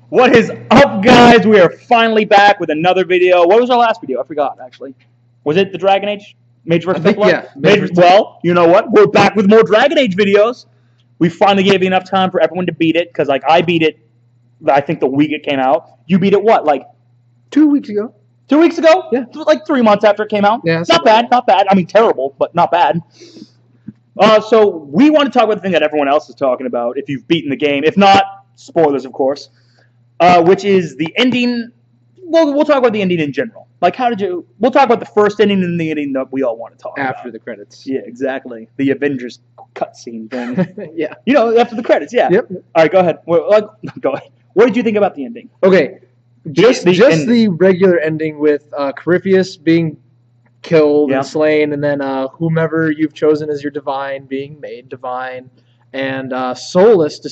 What is up, guys? We are finally back with another video. What was our last video? I forgot, actually. Was it the Dragon Age? Major vs. Blood? Yeah. Well, you know what? We're back with more Dragon Age videos. We finally gave you enough time for everyone to beat it, because like I beat it, I think the week it came out. You beat it what, like 2 weeks ago? 2 weeks ago? Yeah. Like 3 months after it came out? Yeah. Not bad, not bad. I mean, terrible, but not bad. So we want to talk about the thing that everyone else is talking about, if you've beaten the game. If not, spoilers, of course. Which is the ending. We'll talk about the ending in general. Like, how did you... We'll talk about the first ending and the ending that we all want to talk about. After the credits. Yeah, exactly. The Avengers cutscene thing. Yeah. You know, after the credits, yeah. Yep. All right, go ahead. Go ahead. What did you think about the ending? Okay. Just ending. the regular ending with Corypheus being killed and slain, and then whomever you've chosen as your divine being made divine, and Solas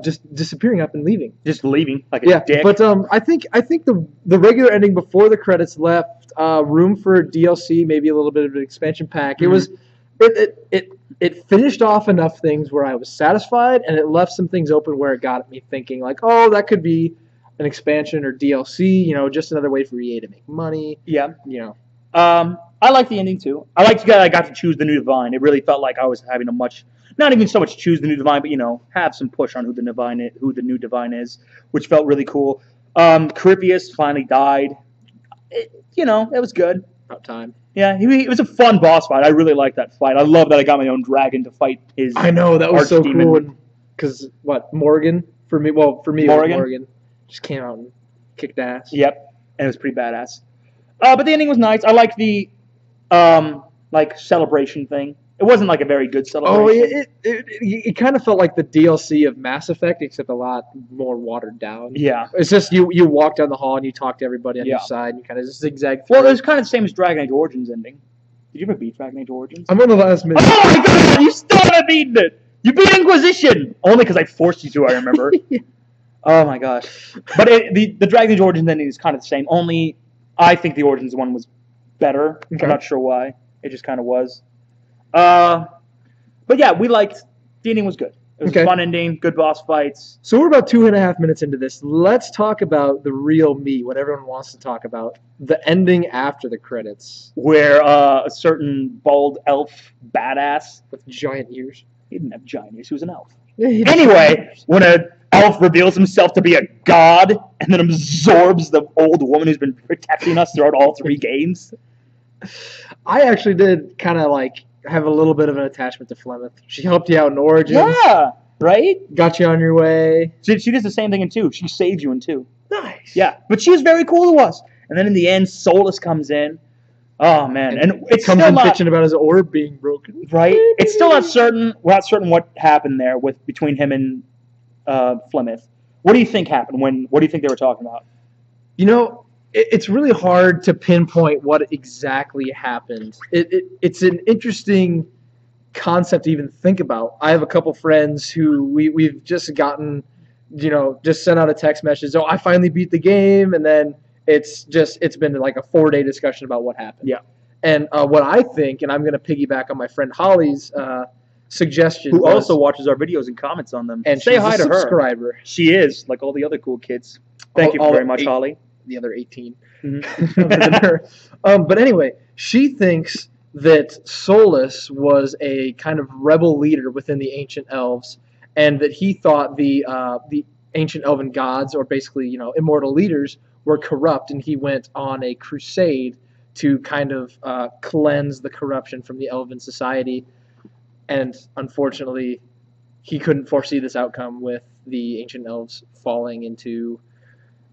just disappearing up and leaving. Just leaving like a dick. But I think the regular ending before the credits left room for DLC, maybe a little bit of an expansion pack. It was it finished off enough things where I was satisfied, and it left some things open where it got me thinking like, oh, that could be an expansion or DLC. You know, just another way for EA to make money. Yeah. You know. I like the ending too. I liked that I got to choose the new divine. It really felt like I was having not even so much choose the new divine, but you know, have some push on who the new divine is, which felt really cool. Corypheus finally died. It was good. About time. Yeah, it was a fun boss fight. I really liked that fight. I love that I got my own dragon to fight his. I know, that was so cool. Because Morgan for me. Well, for me, Morgan just came out and kicked ass. Yep, and it was pretty badass. But the ending was nice. I liked the celebration thing. It wasn't like a very good celebration. Oh, it kind of felt like the DLC of Mass Effect, except a lot more watered down. Yeah. It's just you walk down the hall and you talk to everybody on your side and you kind of just zigzag through. Well, it was kind of the same as Dragon Age Origins ending. Did you ever beat Dragon Age Origins? I'm on the last minute. Oh my god! You still haven't beaten it! You beat Inquisition! Only because I forced you to, I remember. Yeah. Oh my gosh. But the Dragon Age Origins ending is kind of the same, only I think the Origins one was better. Okay. I'm not sure why. It just kind of was. But yeah, the ending was good. It was a fun ending, good boss fights. So we're about 2.5 minutes into this. Let's talk about the real meat, what everyone wants to talk about. The ending after the credits. Where a certain bald elf badass with giant ears. He didn't have giant ears, he was an elf. Yeah, anyway, when an elf reveals himself to be a god and then absorbs the old woman who's been protecting us throughout all 3 games. I actually did kind of have a little bit of an attachment to Flemeth. She helped you out in Origins. Yeah, right? Got you on your way. She does the same thing in 2. She saved you in 2. Nice. Yeah, but she was very cool to us. And then in the end, Solas comes in. Oh, man. And it's comes still in bitching about his orb being broken. Right? It's still not certain. We're not certain what happened there between him and Flemeth. What do you think happened? What do you think they were talking about? You know, it's really hard to pinpoint what exactly happened. It's an interesting concept to even think about. I have a couple friends who we've just gotten, just sent out a text message. Oh, I finally beat the game, and then it's been like a 4-day discussion about what happened. Yeah. And what I think, and I'm going to piggyback on my friend Holly's suggestion, who also watches our videos and comments on them. And say hi to her. Subscriber. She is, like all the other cool kids. Thank you very much, Holly. The other 18. Mm-hmm. But anyway, she thinks that Solas was a kind of rebel leader within the ancient elves, and that he thought the ancient elven gods, or basically immortal leaders, were corrupt, and he went on a crusade to kind of cleanse the corruption from the elven society. And unfortunately, he couldn't foresee this outcome with the ancient elves falling into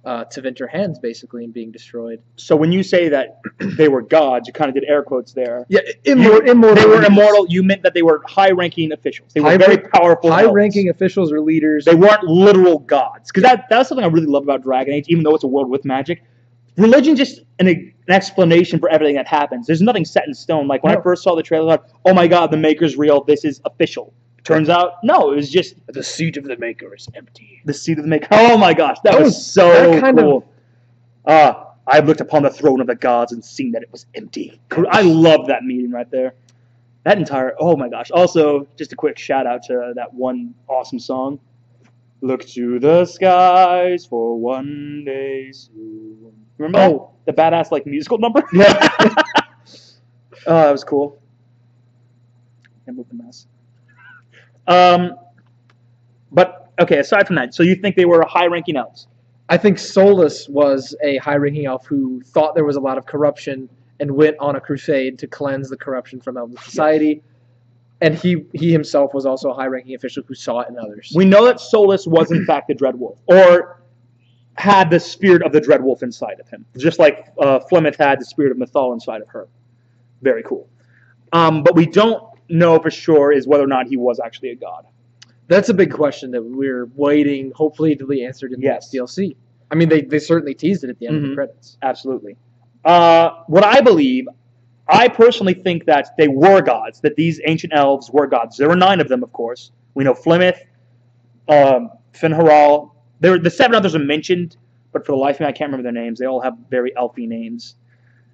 Tevinter hands, basically, and being destroyed. So when you say that they were gods, you kind of did air quotes there. Yeah, immortal. They were immortal. You meant that they were high-ranking officials. They were very powerful. High-ranking officials or leaders. They weren't literal gods. Because that's something I really love about Dragon Age, even though it's a world with magic. Religion just an explanation for everything that happens. There's nothing set in stone. Like when I first saw the trailer, I thought, oh my god, the Maker's real. This is official. Turns out, no, it was just the seat of the Maker is empty. The seat of the Maker. Oh my gosh, that was so cool. I've looked upon the throne of the gods and seen that it was empty. I love that meeting right there. That entire, oh my gosh. Also, just a quick shout out to that one awesome song. Look to the skies for one day soon. Remember that? The badass like musical number? Yeah. Oh, that was cool. And with the mess. But okay, aside from that, so you think they were high-ranking elves? I think Solus was a high-ranking elf who thought there was a lot of corruption and went on a crusade to cleanse the corruption from elven society. And he himself was also a high-ranking official who saw it in others. We know that Solus was in fact the Dreadwolf, or had the spirit of the Dreadwolf inside of him, just like Flemeth had the spirit of Mythal inside of her. Very cool. But we don't know for sure is whether or not he was actually a god. That's a big question that we're waiting, hopefully, to be answered in the next DLC. I mean, they certainly teased it at the end of the credits. Absolutely. What I believe, I personally think that they were gods, that these ancient elves were gods. There were 9 of them, of course. We know Flemeth, Finharal. The 7 others are mentioned, but for the life of me, I can't remember their names. They all have very elfy names.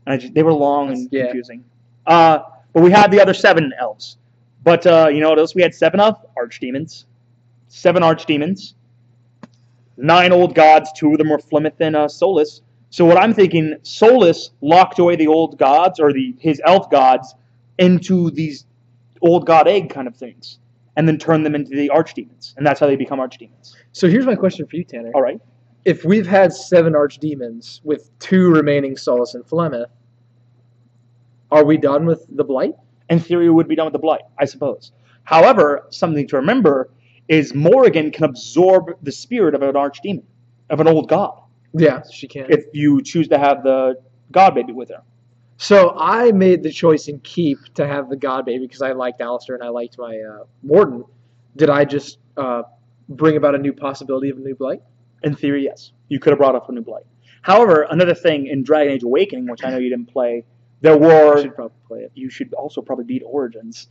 And they were long and confusing. But we had the other 7 elves. But you know what else we had 7 of? Archdemons. 7 archdemons. 9 old gods. 2 of them were Flemeth and Solus. So what I'm thinking, Solus locked away the old gods, or his elf gods, into these old god egg kind of things, and then turned them into the archdemons. And that's how they become archdemons. So here's my question for you, Tanner. All right. If we've had 7 archdemons with 2 remaining Solas and Flemeth, are we done with the Blight? In theory, we would be done with the Blight, I suppose. However, something to remember is Morrigan can absorb the spirit of an archdemon, of an old god. Yeah, she can. If you choose to have the god baby with her. So I made the choice in Keep to have the god baby because I liked Alistair and I liked my Warden. Did I just bring about a new possibility of a new Blight? In theory, yes. You could have brought up a new Blight. However, another thing in Dragon Age Awakening, which I know you didn't play, there were... You should probably play it. You should also probably beat Origins.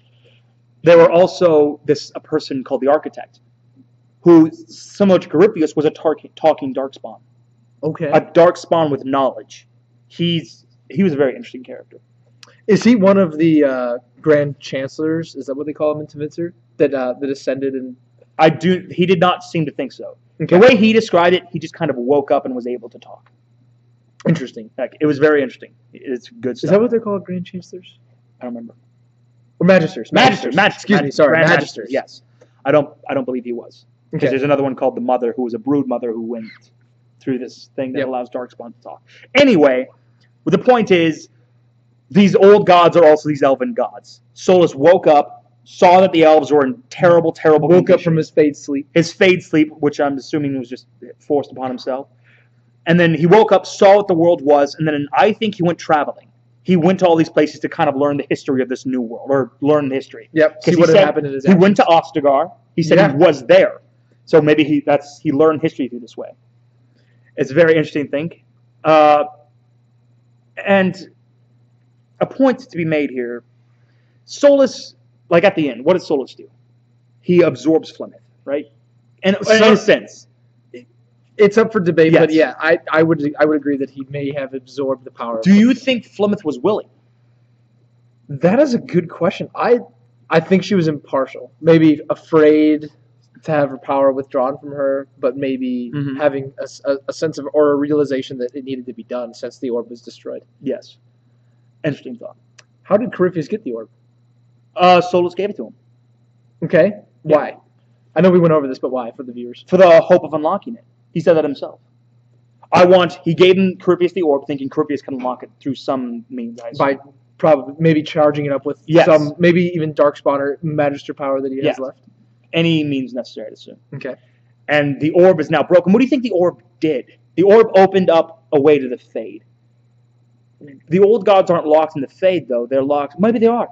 There were also a person called the Architect, who, similar to Corypheus, was a talking Darkspawn. Okay. A Darkspawn with knowledge. He was a very interesting character. Is he one of the Grand Chancellors? Is that what they call him in Tevinter? That ascended and... He did not seem to think so. Okay. The way he described it, he just kind of woke up and was able to talk. Interesting. It was very interesting. It's good stuff. Is that what they're called, Grand Chancellors? I don't remember. Or Magisters. Excuse me. Sorry, Grand Magisters. Yes. I don't believe he was. Because there's another one called the Mother, who was a brood mother who went through this thing that allows Darkspawn to talk. Anyway, the point is, these old gods are also these elven gods. Solus woke up, saw that the elves were in terrible, terrible condition. Woke up from his fade sleep. His fade sleep, which I'm assuming was just forced upon himself. And then he woke up, saw what the world was, and then I think he went traveling. He went to all these places to kind of learn the history of this new world, or learn the history. Yep, see what had happened in his actions. He went to Ostagar. He said he was there. So maybe he learned history through this way. It's a very interesting thing. And a point to be made here, Solus, like at the end, what does Solus do? He absorbs Flemeth, right? And in a sense. It's up for debate, but yeah, I would agree that he may have absorbed the power. Do you think Flemeth was willing? That is a good question. I think she was impartial. Maybe afraid to have her power withdrawn from her, but maybe having a sense of, or a realization that it needed to be done since the orb was destroyed. Yes. Interesting thought. How did Corypheus get the orb? Solus gave it to him. Okay. Why? I know we went over this, but why for the viewers? For the hope of unlocking it. He said that himself. He gave him Corypheus the orb, thinking Corypheus can unlock it through some means. By probably maybe charging it up with some, maybe even Darkspawn or Magister power that he has left. Any means necessary to assume. Okay. And the orb is now broken. What do you think the orb did? The orb opened up a way to the Fade. The old gods aren't locked in the Fade, though. They're locked. Maybe they are.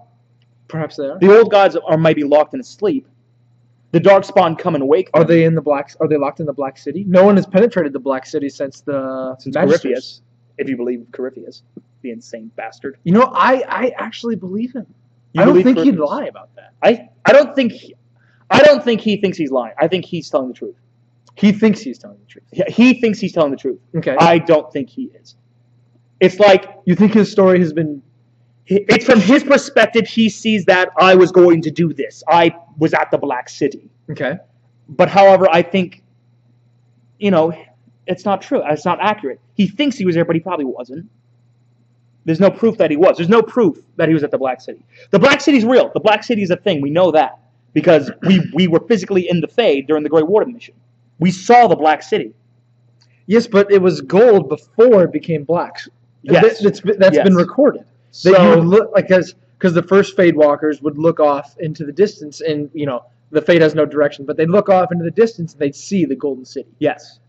Perhaps they are. The old gods are maybe locked in a sleep. The Darkspawn come and wake them. Are they locked in the Black City? No one has penetrated the Black City since Corypheus, if you believe Corypheus, the insane bastard. You know, I actually believe him. I don't think he'd lie about that. I don't think he thinks he's lying. I think he's telling the truth. He thinks he's telling the truth. Yeah, he thinks he's telling the truth. Okay. I don't think he is. It's like you think his story has been. It's from his perspective. He sees that I was going to do this. I was at the Black City. Okay. But however, I think it's not true. It's not accurate. He thinks he was there, but he probably wasn't. There's no proof that he was. There's no proof that he was at the Black City. The Black City's real. The Black City is a thing. We know that because we were physically in the Fade during the Grey Warden mission. We saw the Black City. Yes, but it was gold before it became black. Yes. That's been recorded. So, that you would look like because the first Fade walkers would look off into the distance, and the Fade has no direction, but they'd look off into the distance and they'd see the Golden City. yes.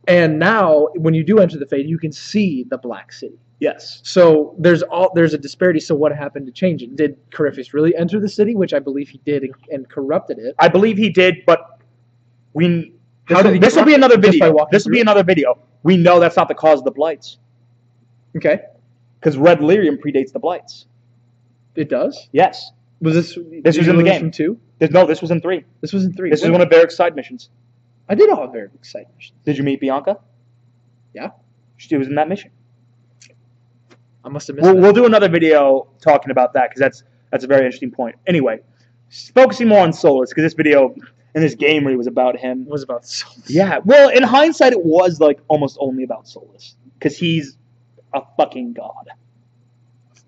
And now, when you do enter the Fade, you can see the Black City. Yes. So there's a disparity. So what happened to change it? Did Corypheus really enter the city, which I believe he did, and corrupted it? I believe he did, but this will be another video. This will be another video. We know that's not the cause of the blights. Okay. Because Red Lyrium predates the blights. It does? Yes. Was this was in the game. From 2? No, this was in 3. This was in 3. This is one of Varric's side missions. I did all of Varric's side missions. Did you meet Bianca? Yeah. She was in that mission. I must have missed it. We'll do another video talking about that because that's a very interesting point. Anyway, focusing more on Solas because this video and this game really was about him. It was about Solas. Yeah. Well, in hindsight, it was like almost only about Solas because he's a fucking god.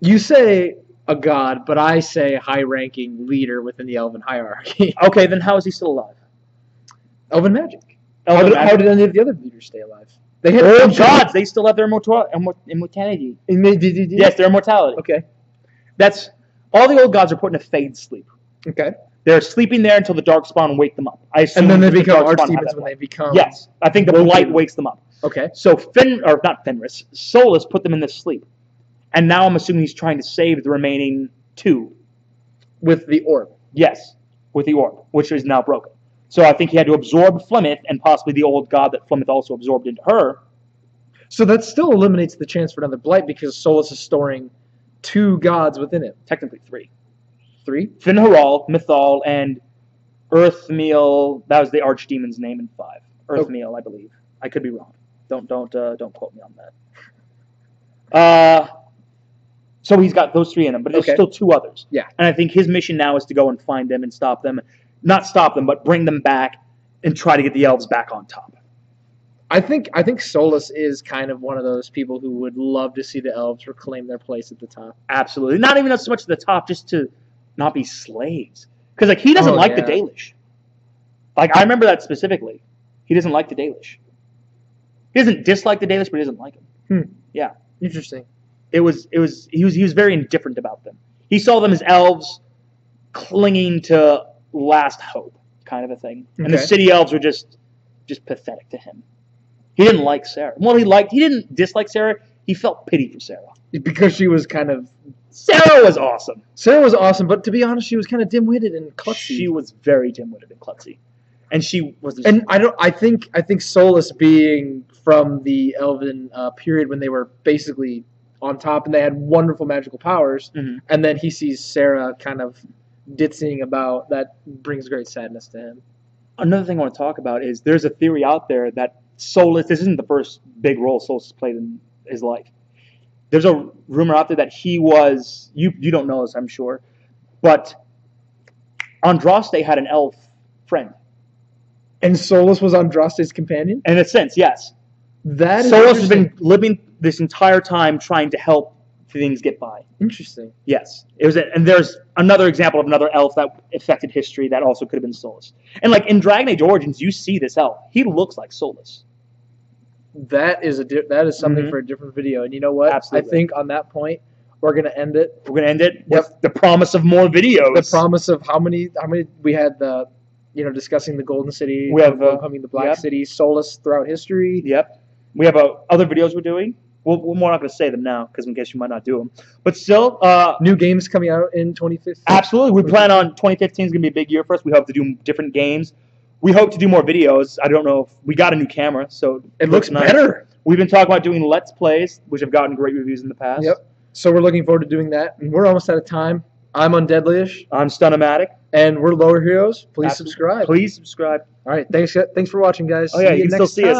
You say a god, but I say high-ranking leader within the Elven hierarchy. Okay, then how is he still alive? Elven magic. How did any of the other leaders stay alive? They had gods. They still have their immortality. Yes, their immortality. Okay. That's all the old gods are put in a Fade sleep. Okay. They're sleeping there until the Darkspawn wake them up. I assume and then they become archdemons when they become. Yes, I think the blight wakes them up. Okay. So not Fenris, Solas put them in this sleep, and now I'm assuming he's trying to save the remaining 2 with the orb. Yes, with the orb, which is now broken. So I think he had to absorb Flemeth and possibly the old god that Flemeth also absorbed into her. So that still eliminates the chance for another blight because Solas is storing 2 gods within it. Technically 3. 3? Finharal, Mythal, and Earthmeal. That was the archdemon's name in 5. Earthmeal, I believe. I could be wrong. Don't quote me on that. So he's got those 3 in him, but there's still 2 others. Yeah. And I think his mission now is to go and find them and stop them. Not stop them, but bring them back and try to get the elves back on top. I think Solas is kind of one of those people who would love to see the elves reclaim their place at the top. Absolutely. Not even so much at the top, just to not be slaves. Because he doesn't like the Dalish. I remember that specifically. He doesn't like the Dalish. He doesn't dislike the Dalish, but he doesn't like them. Yeah. Interesting. He was very indifferent about them. He saw them as elves clinging to last hope, kind of a thing. And the city elves were just pathetic to him. He didn't like Sarah. Well, he didn't dislike Sarah. He felt pity for Sarah because she was kind of. Sarah was awesome. Sarah was awesome, but to be honest, she was kind of dim-witted and klutzy. She was very dim-witted and klutzy, and she was. And I think Solas being from the Elven period when they were basically on top and they had wonderful magical powers, and then he sees Sarah kind of ditzying about, that brings great sadness to him. Another thing I want to talk about is there's a theory out there that Solas, this isn't the first big role Solas has played in his life. There's a rumor out there that he was, you don't know this, I'm sure, but Andraste had an elf friend. And Solas was Andraste's companion? In a sense, yes. Solas has been living this entire time trying to help things get by. Interesting. Yes. And there's another example of another elf that affected history that also could have been Solas. And in Dragon Age Origins, you see this elf. He looks like Solas. That is something for a different video. And you know what? Absolutely. I think on that point, we're going to end it. We're going to end it with the promise of more videos. The promise of how many we had discussing the Golden City, we have becoming the Black City, Solas throughout history. Yep. We have other videos we're doing. We're not going to say them now because in case you might not do them. But still, new games coming out in 2015. Absolutely. We plan on 2015 is going to be a big year for us. We hope to do different games. We hope to do more videos. I don't know if we got a new camera, so it looks nice. Better. We've been talking about doing Let's Plays, which have gotten great reviews in the past. Yep. So we're looking forward to doing that. And we're almost out of time. I'm Undeadlyish. I'm Stunomatic. And we're LoreHeroes. Please subscribe. Please subscribe. All right. Thanks for watching, guys. Oh, yeah, you can still see us.